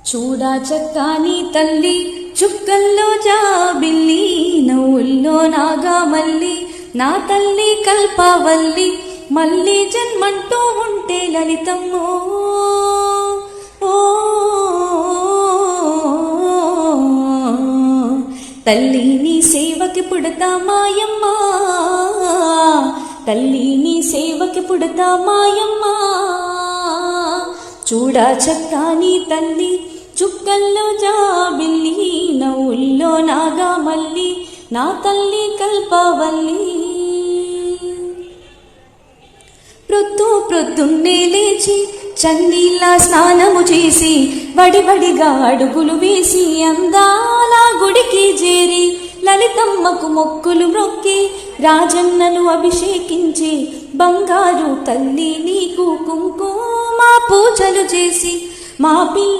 చూడా చక్కాని తల్లి చుక్కల్లో జాబిల్లి నవ్వుల్లో నాగామల్లి నా తల్లి కల్పవల్లి మళ్ళీ జన్మంటూ ఉంటే లలితమ్మో తల్లి నీ సేవకి పుడతా మాయమ్మ తల్లి నీ సేవకి పుడతా మాయమ్మ చూడా చక్కాని తల్లి చుక్కల్లో జాబిల్లి నవ్వుల్లో నాగామల్లి నా తల్లి కల్పవల్లి ప్రొద్దున్నే లేచి చన్నీళ్ళ స్నానము చేసి వడివడిగా అడుగులు వేసి అందాల గుడికి చేరి లలితమ్మకు మొక్కులు మొక్కి రాజన్నను అభిషేకించి బంగారు తల్లి నీకు కుంకుమ పూజలు చేసి మా పిల్ల